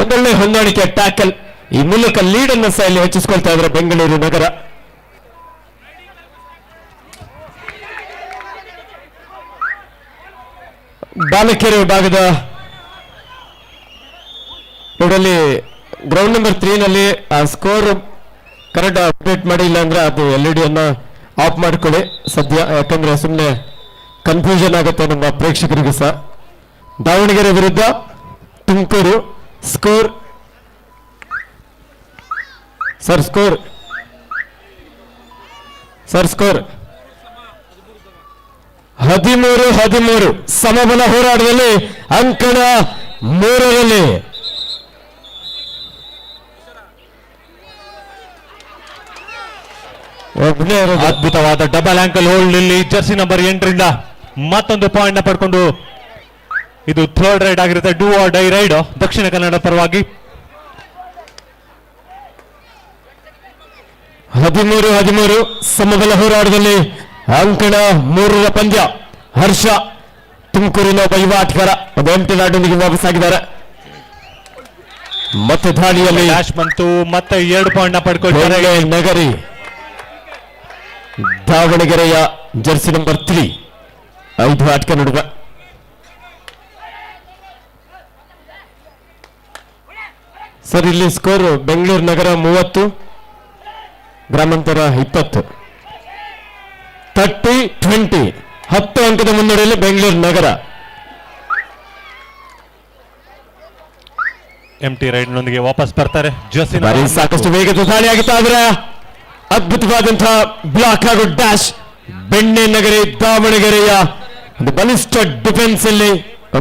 ಒಂದೊಳ್ಳೆ ಹೊಂದಾಣಿಕೆ ಟ್ಯಾಕಲ್, ಈ ಮೂಲಕ ಲೀಡ್ ಅನ್ನು ಸಹ ಇಲ್ಲಿ ಹೆಚ್ಚಿಸಿಕೊಳ್ತಾ ಇದ್ದಾರೆ ಬೆಂಗಳೂರು ನಗರ. ಬಾಲಕಿಯರ ವಿಭಾಗದ ನೋಡಲ್ಲಿ ಗ್ರೌಂಡ್ ನಂಬರ್ 3 ನಲ್ಲಿ ಆ ಸ್ಕೋರ್ ಕರೆಕ್ಟ್ ಅಪ್ಡೇಟ್ ಮಾಡಿಲ್ಲ ಅಂದ್ರೆ ಅದು LED ಅನ್ನ ಆಫ್ ಮಾಡ್ಕೊಳ್ಳಿ ಸದ್ಯ, ಯಾಕಂದ್ರೆ ಸುಮ್ಮನೆ ಕನ್ಫ್ಯೂಷನ್ ಆಗುತ್ತೆ ನಮ್ಮ ಪ್ರೇಕ್ಷಕರಿಗೆ ಸಹ. ದಾವಣಗೆರೆ ವಿರುದ್ಧ ತುಮಕೂರು. ಸ್ಕೋರ್ ಸರ್, ಸ್ಕೋರ್ 13-13 ಸಮಬಲ ಹೋರಾಟದಲ್ಲಿ ಅಂಕಣ 3ರಲ್ಲಿ ಅದ್ಭುತವಾದ ಡಬಲ್ ಆಂಕಲ್ ಹೋಲ್ಡ್ ಇಲ್ಲಿ ಜರ್ಸಿ ನಂಬರ್ 8ರಿಂದ ಮತ್ತೊಂದು ಪಾಯಿಂಟ್ ನ ಪಡ್ಕೊಂಡು ಇದು ಥರ್ಡ್ ರೈಡ್ ಆಗಿರುತ್ತೆ. Do or die ride Dakshina Kannada ಪರವಾಗಿ. 13-13 ಸಮಬಲ ಹೋರಾಟದಲ್ಲಿ ಅಂಕಣ 3ರ ಪಂದ್ಯ. ಹರ್ಷ ತುಮಕೂರಿನ ಒಬ್ಬ ಯುವ ಆಟಗಾರ ಒಂದು ಎಂಟಿ ನಾಡಿನೊಂದಿಗೆ ವಾಪಸ್ಸಾಗಿದ್ದಾರೆ. ಮತ್ತೆ ದಾಳಿಯಲ್ಲಿ ಡ್ಯಾಶ್ ಬಂತು, ಮತ್ತೆ 2 ಪಾಯಿಂಟ್ ನ ಪಡ್ಕೊಳ್ತಾರೆ ನಗರಿ ದಾವಣಗೆರೆಯ ಜರ್ಸಿ ನಂಬರ್ 3 5 ಆಟಕ ನಡುವೆ. ಸರ್, ಇಲ್ಲಿ ಸ್ಕೋರ್ ಬೆಂಗಳೂರು ನಗರ 30, ಗ್ರಾಮಾಂತರ 20. 30-20 10 ಅಂಕದ ಮುನ್ನಡೆಯಲ್ಲಿ ಬೆಂಗಳೂರು ನಗರ. ಎಂಟಿ ರೈಡ್ ನೊಂದಿಗೆ ವಾಪಸ್ ಬರ್ತಾರೆ ಜರ್ಸಿ. ಸಾಕಷ್ಟು ವೇಗದ ದಾಳಿಯಾಗುತ್ತಾ ಇದ್ರೆ ಅದ್ಭುತವಾದಂತಹ ಬ್ಲಾಕ್ ಹಾಗೂ ಡ್ಯಾಶ್. ಬೆಣ್ಣೆ ನಗರಿ ದಾವಣಗೆರೆಯ ಒಂದು ಬಲಿಷ್ಠ ಡಿಫೆನ್ಸ್ ಅಲ್ಲಿ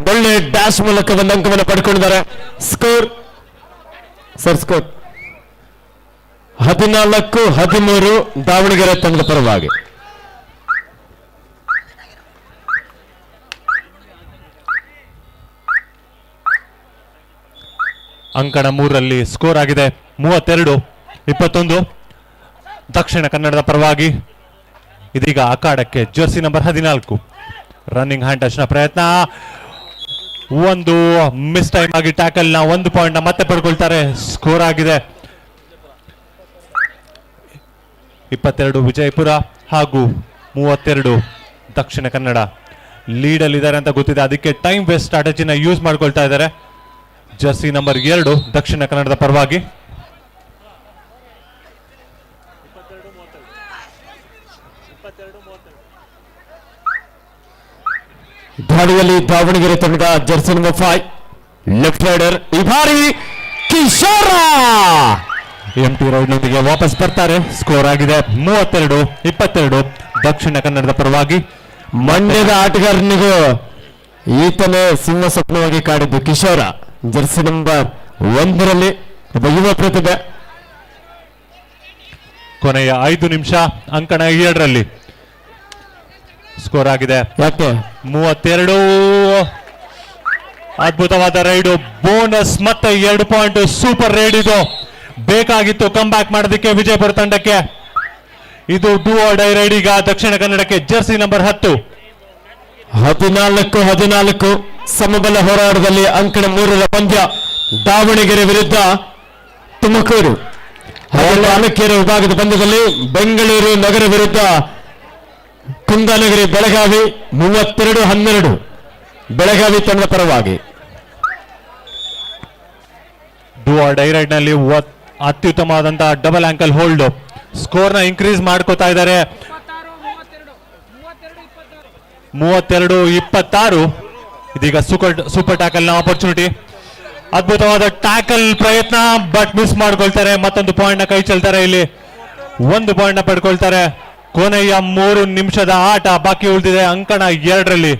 ಒಳ್ಳೆ ಡ್ಯಾಶ್ ಮೂಲಕ ಒಂದು ಅಂಕವನ್ನು ಪಡ್ಕೊಂಡಿದ್ದಾರೆ. ಸ್ಕೋರ್ 14-13 ದಾವಣಗೆರೆ ತಂಡದ ಪರವಾಗಿ. ಅಂಕಣ 3ರಲ್ಲಿ ಸ್ಕೋರ್ ಆಗಿದೆ 32. 21 ದಕ್ಷಿಣ ಕನ್ನಡದ ಪರವಾಗಿ. ಇದೀಗ ಅಖಾಡಕ್ಕೆ jersey number 14 running hand touch ನ ಪ್ರಯತ್ನ, ಒಂದು ಮಿಸ್ ಟೈಮ್ ಆಗಿ ಟ್ಯಾಕಲ್ ನ 1 ಪಾಯಿಂಟ್ ನ ಮತ್ತೆ ಪಡ್ಕೊಳ್ತಾರೆ. ಸ್ಕೋರ್ ಆಗಿದೆ 22 ವಿಜಯಪುರ ಹಾಗೂ 32 ದಕ್ಷಿಣ ಕನ್ನಡ. ಲೀಡ್ ಅಲ್ಲಿ ಇದ್ದಾರೆ ಅಂತ ಗೊತ್ತಿದೆ, ಅದಕ್ಕೆ ಟೈಮ್ ವೇಸ್ಟ್ ಸ್ಟ್ರಾಟಜಿನ ಯೂಸ್ ಮಾಡ್ಕೊಳ್ತಾ ಇದ್ದಾರೆ ಜರ್ಸಿ ನಂಬರ್ 2 ದಕ್ಷಿಣ ಕನ್ನಡದ ಪರವಾಗಿ. ದಾಳಿಯಲ್ಲಿ ದಾವಣಗೆರೆ ತಂಡದ ಜರ್ಸಿ ನಂಬರ್ 5 ಲೆಫ್ಟ್ ರೈಡರ್ ಈ ಬಾರಿ ಕಿಶೋರ ಎಂಟಿ ರೈಡ್ನೊಂದಿಗೆ ವಾಪಸ್ ಬರ್ತಾರೆ. ಸ್ಕೋರ್ ಆಗಿದೆ 32-22 ದಕ್ಷಿಣ ಕನ್ನಡದ ಪರವಾಗಿ. ಮಂಡ್ಯದ ಆಟಗಾರನಿಗೂ ಈತನೇ ಸಿಂಹ ಸ್ವಪ್ನವಾಗಿ ಕಾಡಿದ್ದು ಕಿಶೋರ. ಜರ್ಸಿ ನಂಬರ್ 1ರಲ್ಲಿ ಒಬ್ಬ ಯುವ ಪ್ರತಿಭೆ. ಕೊನೆಯ 5 ನಿಮಿಷ ಅಂಕಣ 7ರಲ್ಲಿ ಸ್ಕೋರ್ ಆಗಿದೆ ಯಾಕೆ 32. ಅದ್ಭುತವಾದ ರೈಡು, ಬೋನಸ್ ಮತ್ತೆ 2 ಪಾಯಿಂಟ್. ಸೂಪರ್ ರೈಡ್ ಇದು, ಬೇಕಾಗಿತ್ತು ಕಮ್ ಬ್ಯಾಕ್ ಮಾಡೋದಕ್ಕೆ ವಿಜಯಪುರ ತಂಡಕ್ಕೆ. ಇದು ಡೂ ಆರ್ ಡೈ ರೈಡ್ ಈಗ ದಕ್ಷಿಣ ಕನ್ನಡಕ್ಕೆ. ಜರ್ಸಿ ನಂಬರ್ 10 14 ಸಮಬಲ ಹೋರಾಟದಲ್ಲಿ ಅಂಕಣ 3ರ ಪಂದ್ಯ ದಾವಣಗೆರೆ ವಿರುದ್ಧ ತುಮಕೂರು. ಚಾಲುಕ್ಯರ ವಿಭಾಗದ ಪಂದ್ಯದಲ್ಲಿ ಬೆಂಗಳೂರು ನಗರ ವಿರುದ್ಧ ಕುಂದಾನಗರಿ ಬೆಳಗಾವಿ 32-12 ಬೆಳಗಾವಿ ತಂಡದ ಪರವಾಗಿ. ಡೂ ಆರ್ ಡೈ ರೈಡ್ ನಲ್ಲಿ ಅತ್ಯುತ್ತಮವಾದಂತಹ ಡಬಲ್ ಆಂಕಲ್ ಹೋಲ್ಡ್. ಸ್ಕೋರ್ ನ ಇನ್ಕ್ರೀಸ್ ಮಾಡ್ಕೋತಾ ಇದ್ದಾರೆ 32-26. ಇದೀಗ ಸೂಪರ್ ಟ್ಯಾಕಲ್ ನ ಆಪರ್ಚುನಿಟಿ. ಅದ್ಭುತವಾದ ಟ್ಯಾಕಲ್ ಪ್ರಯತ್ನ, ಬಟ್ ಮಿಸ್ ಮಾಡ್ಕೊಳ್ತಾರೆ. ಮತ್ತೊಂದು ಪಾಯಿಂಟ್ ನ ಕೈ ಚೆಲ್ತಾರೆ. ಇಲ್ಲಿ 1 ಪಾಯಿಂಟ್ ನ ಪಡ್ಕೊಳ್ತಾರೆ. ಕೊನೆಯ 3 ನಿಮಿಷದ ಆಟ ಬಾಕಿ ಉಳಿದಿದೆ ಅಂಕಣ 2ರಲ್ಲಿ.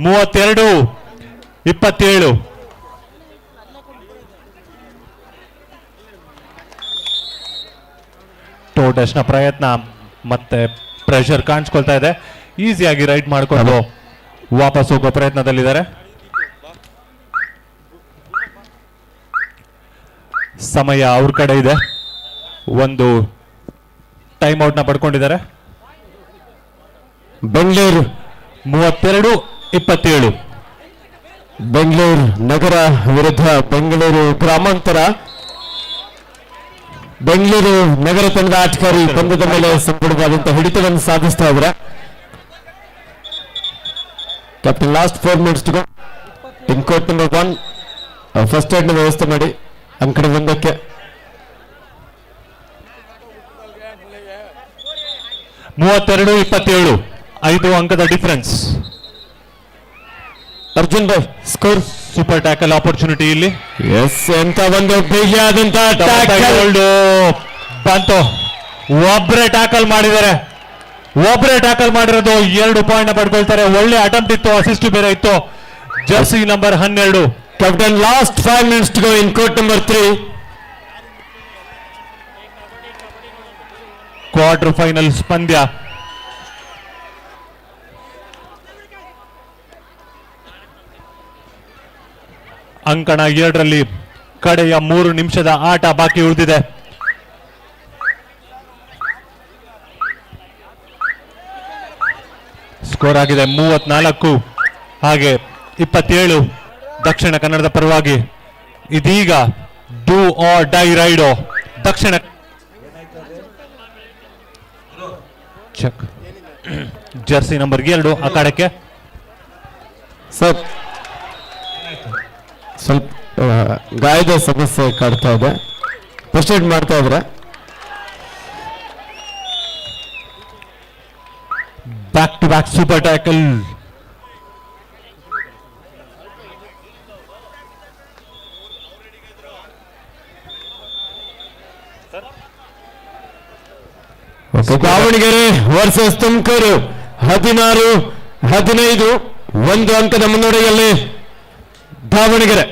32-27 ಟೋಟಸ್ ನ ಪ್ರಯತ್ನ ಮತ್ತೆ ಪ್ರೆಷರ್ ಕಾಣಿಸ್ಕೊಳ್ತಾ ಇದೆ. ಈಸಿಯಾಗಿ ರೈಡ್ ಮಾಡ್ಕೊಂಡು ವಾಪಸ್ ಹೋಗೋ ಪ್ರಯತ್ನದಲ್ಲಿದ್ದಾರೆ. ಸಮಯ ಅವ್ರ ಕಡೆ ಇದೆ. ಒಂದು ಟೈಮ್ ಔಟ್ ನ ಪಡ್ಕೊಂಡಿದ್ದಾರೆ. ಬೆಂಗಳೂರು 32-27 ಬೆಂಗಳೂರು ನಗರ ವಿರುದ್ಧ ಬೆಂಗಳೂರು ಗ್ರಾಮಾಂತರ. ಬೆಂಗಳೂರು ನಗರ ತಂಡದ ಆಟಗಾರಿ ಪಂದ್ಯದ ಮೇಲೆ ಸಂಪೂರ್ಣವಾದಂತಹ ಹಿಡಿತವನ್ನು ಸಾಧಿಸ್ತಾ ಇದ್ದಾರೆ. Captain last 4 minutes to go in court number 1. First aid ನ ವ್ಯವಸ್ಥೆ ಮಾಡಿ ಅಂಕಣ 1ಕ್ಕೆ. 32-27 5 ಅಂಕದ ಡಿಫರೆನ್ಸ್. ಅರ್ಜುನ್ ಭಾಯ್ ಸ್ಕೋರ್. ಸೂಪರ್ ಟ್ಯಾಕಲ್ ಆಪರ್ಚುನಿಟಿ ಇಲ್ಲಿ. ಎಸ್, ಎಂತ ಒಂದು ಬಿಗಿಯಾದಂತಹ ಬಂತು. ಒಬ್ಬರೇ ಟ್ಯಾಕಲ್ ಮಾಡಿದ್ದಾರೆ. ಒಬ್ಬರೇ ಟ್ಯಾಕಲ್ ಮಾಡಿರೋದು 2 ಪಾಯಿಂಟ್ ಪಡ್ಕೊಳ್ತಾರೆ. ಒಳ್ಳೆ ಅಟೆಂಪ್ಟ್ ಇತ್ತು, ಅಸಿಸ್ಟ್ ಬೇರೆ ಇತ್ತು. Jersey number 12 captain last 5 minutes to go in court number 3. Quarter finals ಪಂದ್ಯ. ಅಂಕಣ 2ರಲ್ಲಿ ಕಡೆಯ 3 ನಿಮಿಷದ ಆಟ ಬಾಕಿ ಉಳಿದಿದೆ. ಸ್ಕೋರ್ ಆಗಿದೆ 34 ಹಾಗೆ 27 ದಕ್ಷಿಣ ಕನ್ನಡದ ಪರವಾಗಿ. ಇದೀಗ ಡೂ ಆರ್ ಡೈ ರೈಡೋ ದಕ್ಷಿಣ ಚೆಕ್. ಜರ್ಸಿ ನಂಬರ್ 2 ಅಖಾಡಕ್ಕೆ. ಸರ್, ಸ್ವಲ್ಪ ಗಾಯದ ಸಮಸ್ಯೆ ಕಾಡ್ತಾ ಇದೆ, ಫಸ್ಟ್ ಏಡ್ ಮಾಡ್ತಾ ಇದ್ರೆ. Back to back super tackle. Davanagere versus Tumakuru 16-15 1 ಅಂಕದ ಮುನ್ನಡೆಯಲ್ಲಿ ದಾವಣಗೆರೆ.